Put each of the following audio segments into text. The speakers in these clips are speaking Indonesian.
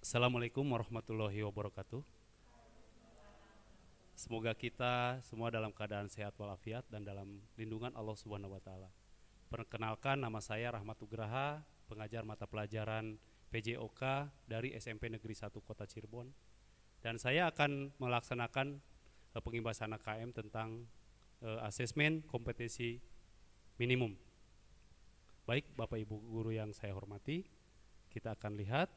Assalamualaikum warahmatullahi wabarakatuh. Semoga kita semua dalam keadaan sehat walafiat dan dalam lindungan Allah Subhanahu wa taala. Perkenalkan, nama saya Rahmat Ugraha, pengajar mata pelajaran PJOK dari SMP Negeri 1 Kota Cirebon. Dan saya akan melaksanakan pengimbasan AKM tentang asesmen kompetensi minimum. Baik, Bapak Ibu guru yang saya hormati, kita akan lihat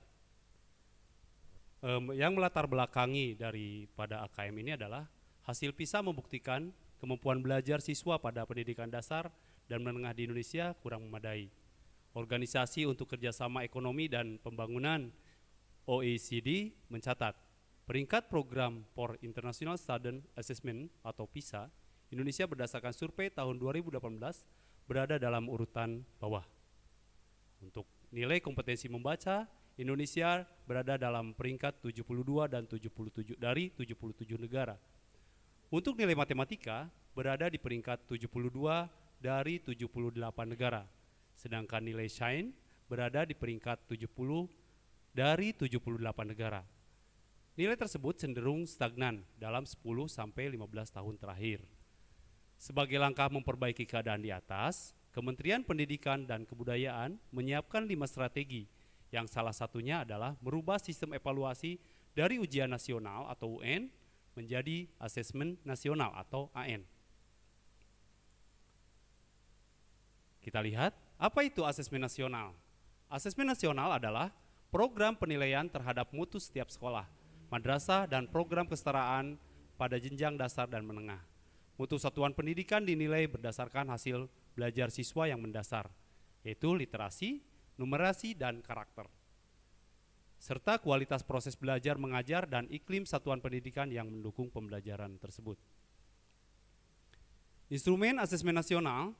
yang melatar belakangi daripada AKM ini adalah hasil PISA membuktikan kemampuan belajar siswa pada pendidikan dasar dan menengah di Indonesia kurang memadai. Organisasi untuk Kerjasama Ekonomi dan Pembangunan OECD mencatat peringkat program for International Student Assessment atau PISA Indonesia berdasarkan survei tahun 2018 berada dalam urutan bawah. Untuk nilai kompetensi membaca, Indonesia berada dalam peringkat 72 dan 77 dari 77 negara. Untuk nilai matematika berada di peringkat 72 dari 78 negara. Sedangkan nilai sains berada di peringkat 70 dari 78 negara. Nilai tersebut cenderung stagnan dalam 10 sampai 15 tahun terakhir. Sebagai langkah memperbaiki keadaan di atas, Kementerian Pendidikan dan Kebudayaan menyiapkan 5 strategi yang salah satunya adalah merubah sistem evaluasi dari ujian nasional atau UN menjadi asesmen nasional atau AN. Kita lihat, apa itu asesmen nasional? Asesmen nasional adalah program penilaian terhadap mutu setiap sekolah, madrasah, dan program kesetaraan pada jenjang dasar dan menengah. Mutu satuan pendidikan dinilai berdasarkan hasil belajar siswa yang mendasar, yaitu literasi, numerasi, dan karakter, serta kualitas proses belajar mengajar dan iklim satuan pendidikan yang mendukung pembelajaran tersebut. Instrumen asesmen nasional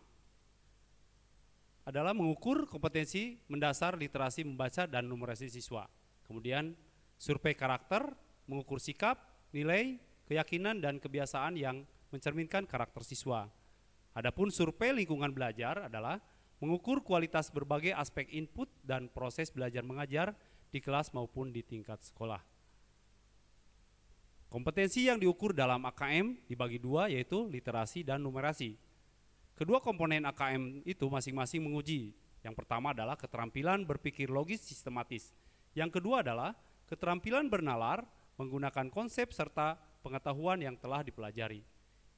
adalah mengukur kompetensi mendasar literasi membaca dan numerasi siswa. Kemudian survei karakter, mengukur sikap, nilai, keyakinan, dan kebiasaan yang mencerminkan karakter siswa. Adapun survei lingkungan belajar adalah mengukur kualitas berbagai aspek input dan proses belajar mengajar di kelas maupun di tingkat sekolah. Kompetensi yang diukur dalam AKM dibagi dua, yaitu literasi dan numerasi. Kedua komponen AKM itu masing-masing menguji. Yang pertama adalah keterampilan berpikir logis sistematis. Yang kedua adalah keterampilan bernalar menggunakan konsep serta pengetahuan yang telah dipelajari.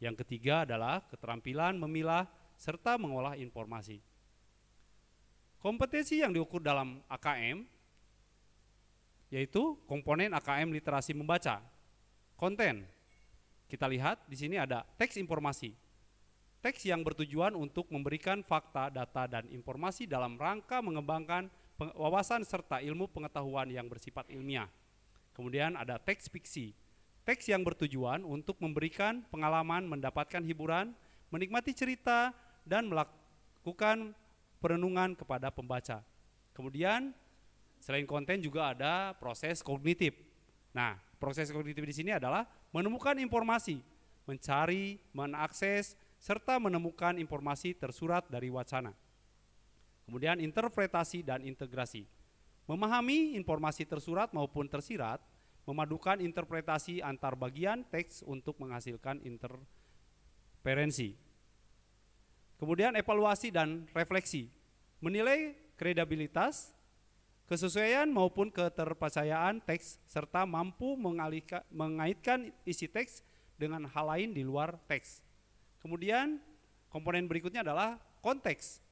Yang ketiga adalah keterampilan memilah serta mengolah informasi. Kompetensi yang diukur dalam AKM yaitu komponen AKM literasi membaca. Konten. Kita lihat di sini ada teks informasi. Teks yang bertujuan untuk memberikan fakta, data, dan informasi dalam rangka mengembangkan wawasan serta ilmu pengetahuan yang bersifat ilmiah. Kemudian ada teks fiksi. Teks yang bertujuan untuk memberikan pengalaman, mendapatkan hiburan, menikmati cerita, dan melakukan perenungan kepada pembaca. Kemudian selain konten juga ada proses kognitif. Nah, proses kognitif di sini adalah menemukan informasi, mencari, mengakses, serta menemukan informasi tersurat dari wacana. Kemudian interpretasi dan integrasi. Memahami informasi tersurat maupun tersirat, memadukan interpretasi antar bagian teks untuk menghasilkan interferensi. Kemudian evaluasi dan refleksi, menilai kredibilitas, kesesuaian maupun keterpercayaan teks, serta mampu mengaitkan isi teks dengan hal lain di luar teks. Kemudian komponen berikutnya adalah konteks.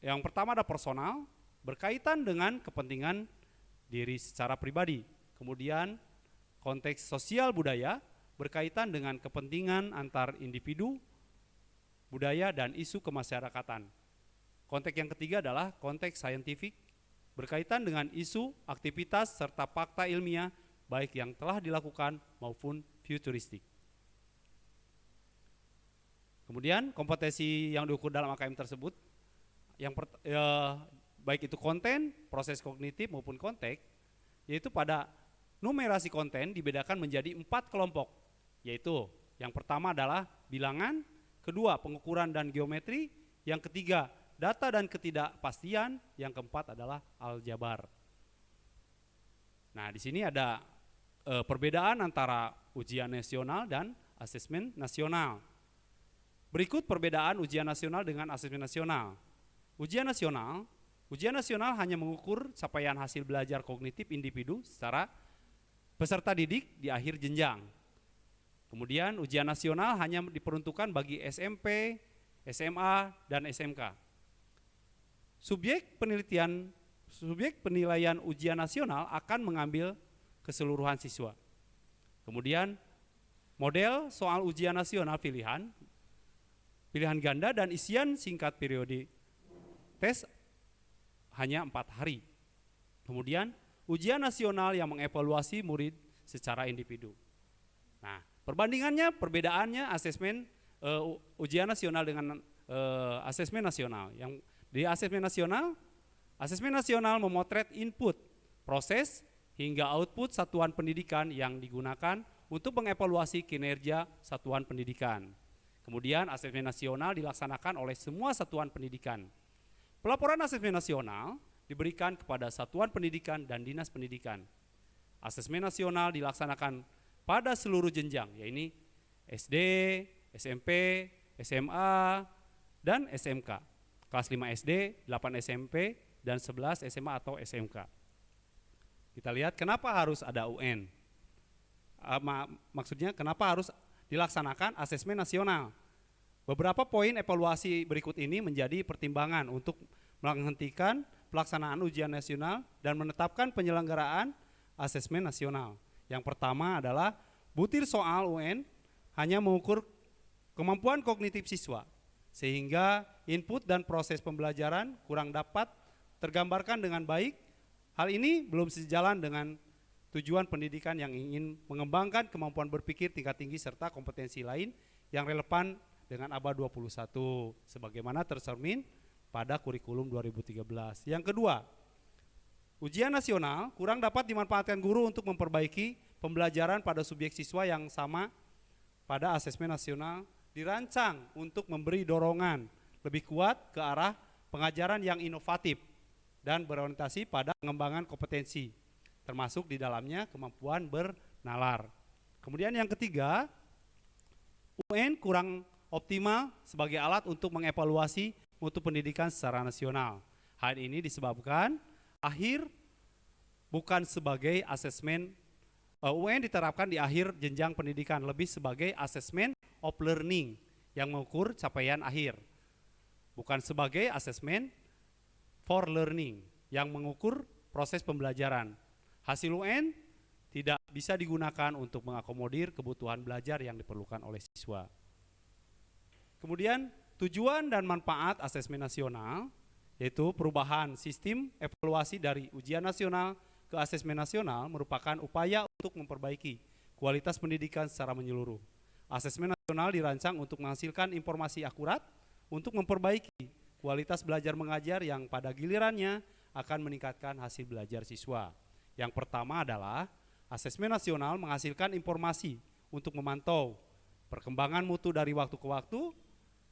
Yang pertama ada personal, berkaitan dengan kepentingan diri secara pribadi. Kemudian konteks sosial budaya, berkaitan dengan kepentingan antar individu, budaya, dan isu kemasyarakatan. Konteks yang ketiga adalah konteks saintifik, berkaitan dengan isu, aktivitas, serta fakta ilmiah, baik yang telah dilakukan maupun futuristik. Kemudian kompetensi yang diukur dalam AKM tersebut, baik itu konten, proses kognitif maupun konteks, yaitu pada numerasi konten dibedakan menjadi 4 kelompok, yaitu yang pertama adalah bilangan, kedua pengukuran dan geometri, yang ketiga data dan ketidakpastian, yang keempat adalah aljabar. Nah, di sini ada perbedaan antara ujian nasional dan asesmen nasional. Berikut perbedaan ujian nasional dengan asesmen nasional. Ujian nasional hanya mengukur capaian hasil belajar kognitif individu secara peserta didik di akhir jenjang. Kemudian ujian nasional hanya diperuntukkan bagi SMP, SMA, dan SMK. Subjek penilaian ujian nasional akan mengambil keseluruhan siswa. Kemudian model soal ujian nasional pilihan ganda dan isian singkat periode tes hanya 4 hari. Kemudian ujian nasional yang mengevaluasi murid secara individu. Nah, perbedaannya asesmen ujian nasional dengan asesmen nasional. Yang di asesmen nasional memotret input, proses, hingga output satuan pendidikan yang digunakan untuk mengevaluasi kinerja satuan pendidikan. Kemudian asesmen nasional dilaksanakan oleh semua satuan pendidikan. Pelaporan asesmen nasional diberikan kepada satuan pendidikan dan dinas pendidikan. Asesmen nasional dilaksanakan pada seluruh jenjang, yaitu SD, SMP, SMA, dan SMK. Kelas 5 SD, 8 SMP, dan 11 SMA atau SMK. Kita lihat kenapa harus ada UN. Maksudnya kenapa harus dilaksanakan asesmen nasional. Beberapa poin evaluasi berikut ini menjadi pertimbangan untuk menghentikan pelaksanaan ujian nasional dan menetapkan penyelenggaraan asesmen nasional. Yang pertama adalah butir soal UN hanya mengukur kemampuan kognitif siswa, sehingga input dan proses pembelajaran kurang dapat tergambarkan dengan baik. Hal ini belum sejalan dengan tujuan pendidikan yang ingin mengembangkan kemampuan berpikir tingkat tinggi serta kompetensi lain yang relevan dengan abad 21 sebagaimana tercermin pada kurikulum 2013. Yang kedua, ujian nasional kurang dapat dimanfaatkan guru untuk memperbaiki pembelajaran pada subjek siswa yang sama pada asesmen nasional dirancang untuk memberi dorongan lebih kuat ke arah pengajaran yang inovatif dan berorientasi pada pengembangan kompetensi, termasuk di dalamnya kemampuan bernalar. Kemudian yang ketiga, UN kurang optimal sebagai alat untuk mengevaluasi mutu pendidikan secara nasional. Hal ini disebabkan bukan sebagai asesmen, UN diterapkan di akhir jenjang pendidikan lebih sebagai asesmen of learning yang mengukur capaian akhir, bukan sebagai asesmen for learning yang mengukur proses pembelajaran. Hasil UN tidak bisa digunakan untuk mengakomodir kebutuhan belajar yang diperlukan oleh siswa. Kemudian tujuan dan manfaat asesmen nasional yaitu perubahan sistem evaluasi dari ujian nasional ke asesmen nasional merupakan upaya untuk memperbaiki kualitas pendidikan secara menyeluruh. Asesmen nasional dirancang untuk menghasilkan informasi akurat untuk memperbaiki kualitas belajar mengajar yang pada gilirannya akan meningkatkan hasil belajar siswa. Yang pertama adalah asesmen nasional menghasilkan informasi untuk memantau perkembangan mutu dari waktu ke waktu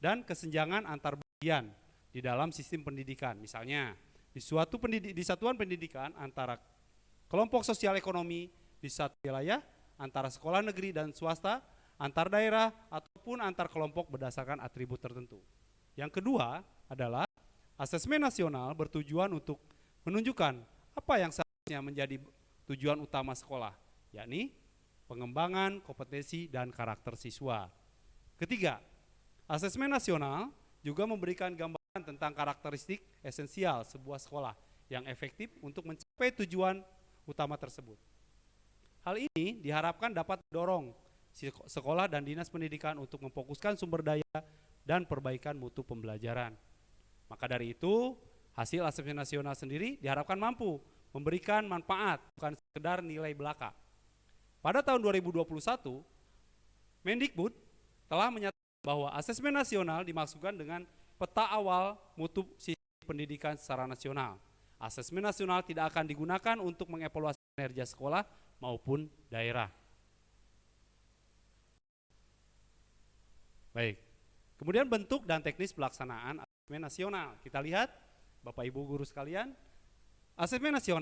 dan kesenjangan antar bagian di dalam sistem pendidikan. Misalnya di satuan pendidikan antara kelompok sosial ekonomi di satu wilayah, antara sekolah negeri dan swasta, antar daerah ataupun antar kelompok berdasarkan atribut tertentu. Yang kedua adalah asesmen nasional bertujuan untuk menunjukkan apa yang seharusnya menjadi tujuan utama sekolah, yakni pengembangan kompetensi dan karakter siswa. Ketiga, asesmen nasional juga memberikan gambaran tentang karakteristik esensial sebuah sekolah yang efektif untuk mencapai tujuan utama tersebut. Hal ini diharapkan dapat mendorong sekolah dan dinas pendidikan untuk memfokuskan sumber daya dan perbaikan mutu pembelajaran. Maka dari itu, hasil asesmen nasional sendiri diharapkan mampu memberikan manfaat, bukan sekedar nilai belaka. Pada tahun 2021, Mendikbud telah menyatakan bahwa asesmen nasional dimaksudkan dengan peta awal mutu sistem pendidikan secara nasional. Asesmen nasional tidak akan digunakan untuk mengevaluasi kinerja sekolah maupun daerah. Baik, kemudian bentuk dan teknis pelaksanaan asesmen nasional. Kita lihat, Bapak Ibu guru sekalian, asesmen nasional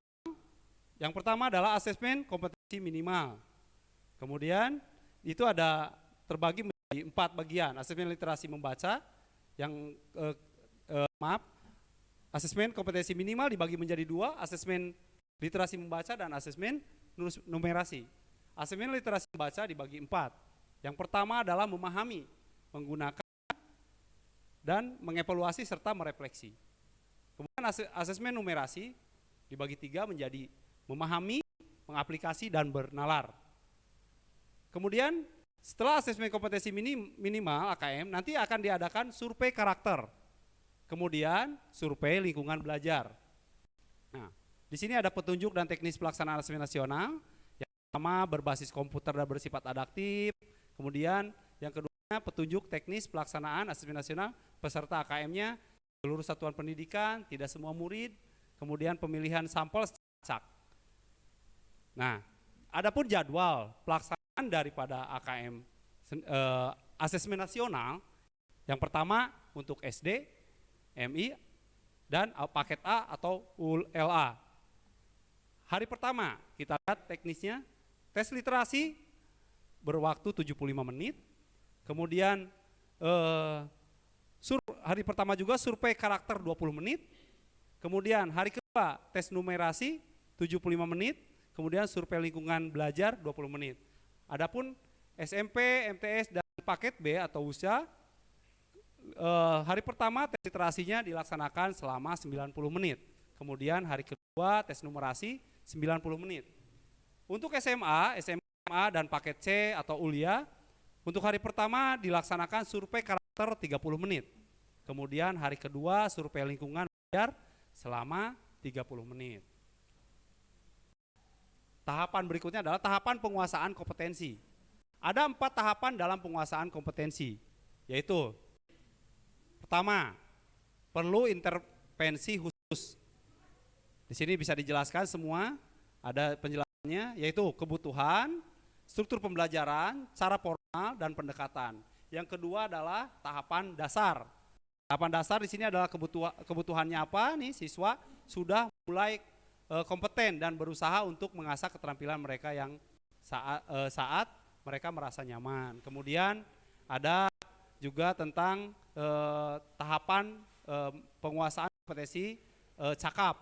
Yang pertama adalah asesmen kompetensi minimal. Kemudian itu ada terbagi menjadi 4 bagian. Asesmen literasi membaca yang asesmen kompetensi minimal dibagi menjadi 2, asesmen literasi membaca dan asesmen numerasi. Asesmen literasi membaca dibagi 4. Yang pertama adalah memahami, menggunakan, dan mengevaluasi serta merefleksi. Kemudian asesmen numerasi dibagi 3 menjadi memahami, mengaplikasi, dan bernalar. Kemudian setelah asesmen kompetensi minimal AKM, nanti akan diadakan survei karakter. Kemudian survei lingkungan belajar. Nah, di sini ada petunjuk dan teknis pelaksanaan asesmen nasional. Yang pertama berbasis komputer dan bersifat adaptif. Kemudian yang kedua petunjuk teknis pelaksanaan asesmen nasional peserta AKM-nya seluruh satuan pendidikan, tidak semua murid. Kemudian pemilihan sampel acak. Nah, adapun jadwal pelaksanaan daripada AKM asesmen nasional, yang pertama untuk SD, MI, dan paket A atau ULA. Hari pertama kita lihat teknisnya, tes literasi berwaktu 75 menit, kemudian hari pertama juga survei karakter 20 menit, kemudian hari kedua tes numerasi 75 menit, kemudian survei lingkungan belajar 20 menit. Adapun SMP, MTS, dan paket B atau usia, hari pertama tes literasinya dilaksanakan selama 90 menit. Kemudian hari kedua tes numerasi 90 menit. Untuk SMA, SMA dan paket C atau ulia, untuk hari pertama dilaksanakan survei karakter 30 menit. Kemudian hari kedua survei lingkungan belajar selama 30 menit. Tahapan berikutnya adalah tahapan penguasaan kompetensi. Ada 4 tahapan dalam penguasaan kompetensi, yaitu pertama, perlu intervensi khusus. Di sini bisa dijelaskan semua, ada penjelasannya, yaitu kebutuhan, struktur pembelajaran, cara formal, dan pendekatan. Yang kedua adalah tahapan dasar. Tahapan dasar di sini adalah kebutuhannya apa nih, siswa sudah mulai kompeten dan berusaha untuk mengasah keterampilan mereka yang saat mereka merasa nyaman. Kemudian ada juga tentang tahapan penguasaan kompetensi cakap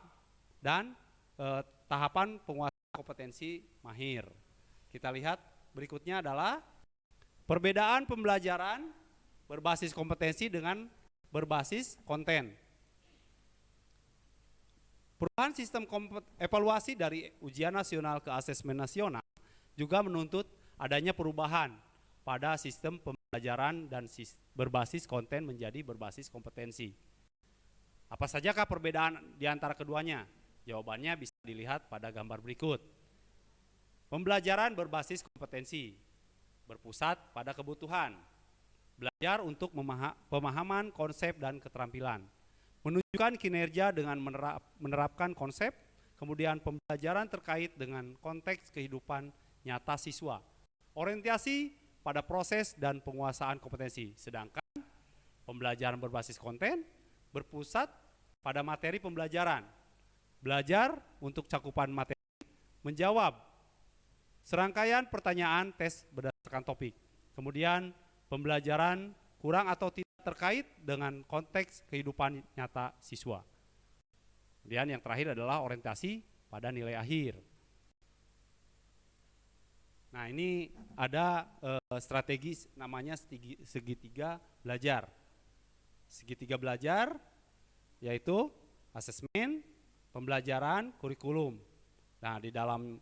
dan tahapan penguasaan kompetensi mahir. Kita lihat berikutnya adalah perbedaan pembelajaran berbasis kompetensi dengan berbasis konten. Perubahan sistem evaluasi dari ujian nasional ke asesmen nasional juga menuntut adanya perubahan pada sistem pembelajaran dan berbasis konten menjadi berbasis kompetensi. Apa sajakah perbedaan di antara keduanya? Jawabannya bisa dilihat pada gambar berikut. Pembelajaran berbasis kompetensi berpusat pada kebutuhan, belajar untuk pemahaman konsep dan keterampilan, menunjukkan kinerja dengan menerapkan konsep, kemudian pembelajaran terkait dengan konteks kehidupan nyata siswa, orientasi pada proses dan penguasaan kompetensi. Sedangkan pembelajaran berbasis konten berpusat pada materi pembelajaran, belajar untuk cakupan materi, menjawab serangkaian pertanyaan tes berdasarkan topik. Kemudian pembelajaran kurang atau tidak terkait dengan konteks kehidupan nyata siswa. Kemudian yang terakhir adalah orientasi pada nilai akhir. Nah, ini ada strategi namanya segitiga belajar. Segitiga belajar yaitu asesmen, pembelajaran, kurikulum. Nah, di dalam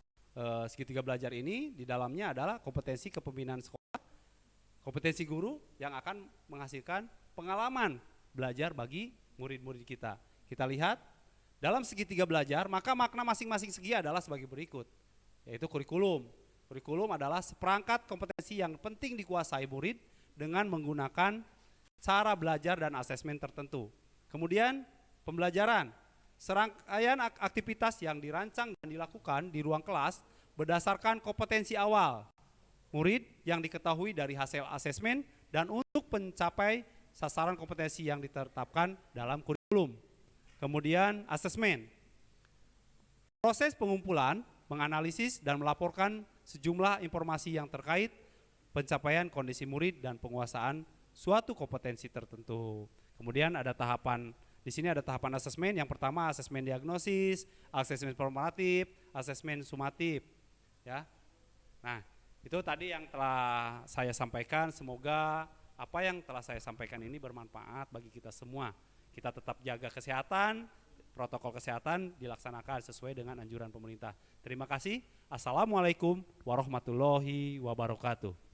segitiga belajar ini, di dalamnya adalah kompetensi kepemimpinan sekolah, kompetensi guru yang akan menghasilkan pengalaman belajar bagi murid-murid kita. Kita lihat dalam segitiga belajar, maka makna masing-masing segi adalah sebagai berikut, yaitu kurikulum. Kurikulum adalah seperangkat kompetensi yang penting dikuasai murid dengan menggunakan cara belajar dan asesmen tertentu. Kemudian pembelajaran, serangkaian aktivitas yang dirancang dan dilakukan di ruang kelas berdasarkan kompetensi awal murid yang diketahui dari hasil asesmen dan untuk mencapai sasaran kompetensi yang ditetapkan dalam kurikulum. Kemudian asesmen. Proses pengumpulan, menganalisis, dan melaporkan sejumlah informasi yang terkait pencapaian kondisi murid dan penguasaan suatu kompetensi tertentu. Kemudian ada tahapan, di sini ada tahapan asesmen. Yang pertama asesmen diagnosis, asesmen formatif, asesmen sumatif. Ya. Nah, itu tadi yang telah saya sampaikan. Semoga apa yang telah saya sampaikan ini bermanfaat bagi kita semua. Kita tetap jaga kesehatan, protokol kesehatan dilaksanakan sesuai dengan anjuran pemerintah. Terima kasih. Assalamualaikum warahmatullahi wabarakatuh.